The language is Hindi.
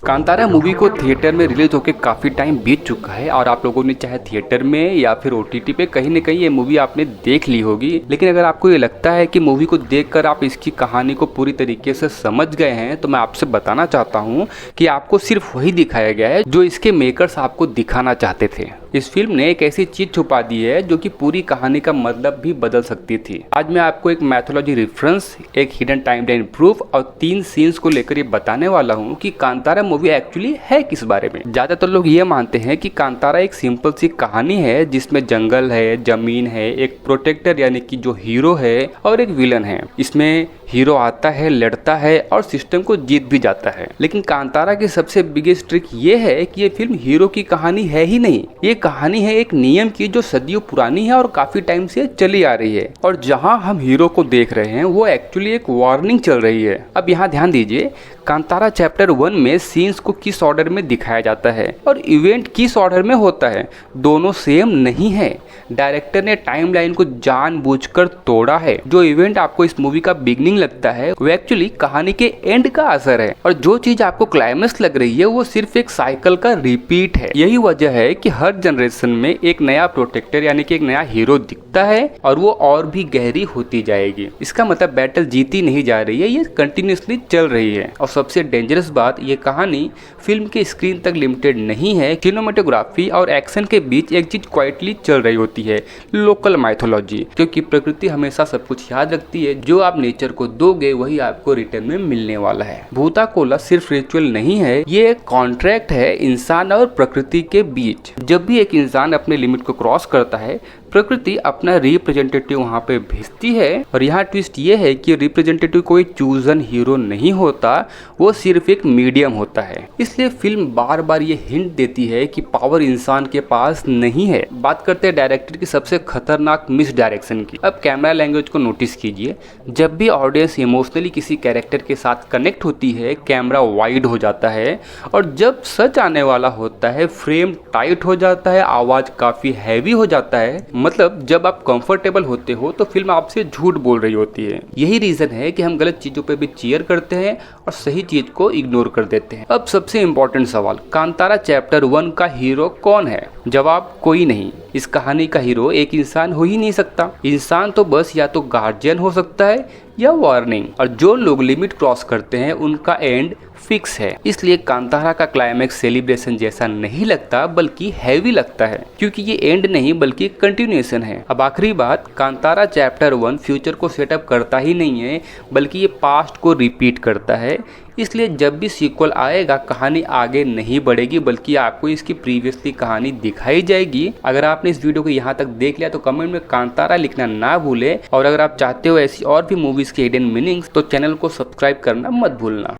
कांतारा मूवी को थिएटर में रिलीज होकर काफ़ी टाइम बीत चुका है और आप लोगों ने चाहे थिएटर में या फिर ओटीटी पे कहीं न कहीं ये मूवी आपने देख ली होगी। लेकिन अगर आपको ये लगता है कि मूवी को देखकर आप इसकी कहानी को पूरी तरीके से समझ गए हैं तो मैं आपसे बताना चाहता हूँ कि आपको सिर्फ वही दिखाया गया है जो इसके मेकर्स आपको दिखाना चाहते थे। इस फिल्म ने एक ऐसी चीज छुपा दी है जो कि पूरी कहानी का मतलब भी बदल सकती थी। आज मैं आपको एक मैथोलॉजी रेफरेंस, एक हिडन टाइमलाइन प्रूफ और 3 सीन्स को लेकर ये बताने वाला हूँ कि कांतारा मूवी एक्चुअली है किस बारे में। ज्यादातर लोग ये मानते हैं कि कांतारा एक सिंपल सी कहानी है जिसमें जंगल है, जमीन है, एक प्रोटेक्टर यानी कि जो हीरो है और एक विलन है। इसमें हीरो आता है, लड़ता है और सिस्टम को जीत भी जाता है। लेकिन कांतारा की सबसे बिगेस्ट ट्रिक ये है कि ये फिल्म हीरो की कहानी है ही नहीं, ये कहानी है एक नियम की जो सदियों पुरानी है और काफी टाइम से चली आ रही है। और जहां हम हीरो को देख रहे हैं वो एक्चुअली एक वार्निंग चल रही है। अब यहाँ ध्यान दीजिए, कांतारा चैप्टर 1 में सीन्स को किस ऑर्डर में दिखाया जाता है और इवेंट किस ऑर्डर में होता है, दोनों सेम नहीं है। डायरेक्टर ने टाइमलाइन को जानबूझकर तोड़ा है। जो इवेंट आपको इस मूवी का बिगनिंग लगता है वो एक्चुअली कहानी के एंड का असर है और जो चीज आपको क्लाइमेक्स लग रही है वो सिर्फ एक साइकिल का रिपीट है। यही वजह है कि हर जनरेशन में एक नया प्रोटेक्टर यानी कि एक नया हीरो दिखता है और वो और भी गहरी होती जाएगी। इसका मतलब बैटल जीती नहीं जा रही है, ये कंटिन्यूसली चल रही है। और सबसे डेंजरस बात, ये कहानी फिल्म के स्क्रीन तक लिमिटेड नहीं है। सिनेमेटोग्राफी और एक्शन के बीच एक चीज क्वाइटली चल रही होती है, लोकल माइथोलॉजी, क्योंकि प्रकृति हमेशा सब कुछ याद रखती है। जो आप नेचर को दोगे वही आपको रिटर्न में मिलने वाला है। भूता कोला सिर्फ रिचुअल नहीं है, ये एक कॉन्ट्रैक्ट है इंसान और प्रकृति के बीच। जब भी एक इंसान अपने लिमिट को क्रॉस करता है, प्रकृति अपना रिप्रेजेंटेटिव वहाँ पे भेजती है। और यहाँ ट्विस्ट ये है कि रिप्रेजेंटेटिव कोई चूजन हीरो नहीं होता, वो सिर्फ एक मीडियम होता है। इसलिए फिल्म बार बार ये हिंट देती है कि पावर इंसान के पास नहीं है। बात करते हैं डायरेक्टर की सबसे खतरनाक मिस डायरेक्शन की। अब कैमरा लैंग्वेज को नोटिस कीजिए। जब भी ऑडियंस इमोशनली किसी कैरेक्टर के साथ कनेक्ट होती है, कैमरा वाइड हो जाता है और जब सच आने वाला होता है फ्रेम टाइट हो जाता है, आवाज काफी हैवी हो जाता है। मतलब जब आप कंफर्टेबल होते हो तो फिल्म आपसे झूठ बोल रही होती है। यही रीजन है कि हम गलत चीजों पे भी चीयर करते हैं और सही चीज को इग्नोर कर देते हैं। अब सबसे इंपॉर्टेंट सवाल, कांतारा चैप्टर 1 का हीरो कौन है? जवाब, कोई नहीं। इस कहानी का हीरो एक इंसान हो ही नहीं सकता। इंसान तो बस या तो गार्जियन हो सकता है या वार्निंग। और जो लोग लिमिट क्रॉस करते हैं उनका एंड फिक्स है। इसलिए कांतारा का क्लाइमैक्स सेलिब्रेशन जैसा नहीं लगता बल्कि हैवी लगता है, क्योंकि ये एंड नहीं बल्कि कंटिन्यूएशन है। अब आखिरी बात, कांतारा चैप्टर 1 फ्यूचर को सेटअप करता ही नहीं है बल्कि ये पास्ट को रिपीट करता है। इसलिए जब भी सीक्वल आएगा कहानी आगे नहीं बढ़ेगी बल्कि आपको इसकी प्रीवियसली कहानी दिखाई जाएगी। अगर आपने इस वीडियो को यहाँ तक देख लिया तो कमेंट में कांतारा लिखना ना भूले। और अगर आप चाहते हो ऐसी और भी मूवीज के हिडन मीनिंग्स तो चैनल को सब्सक्राइब करना मत भूलना।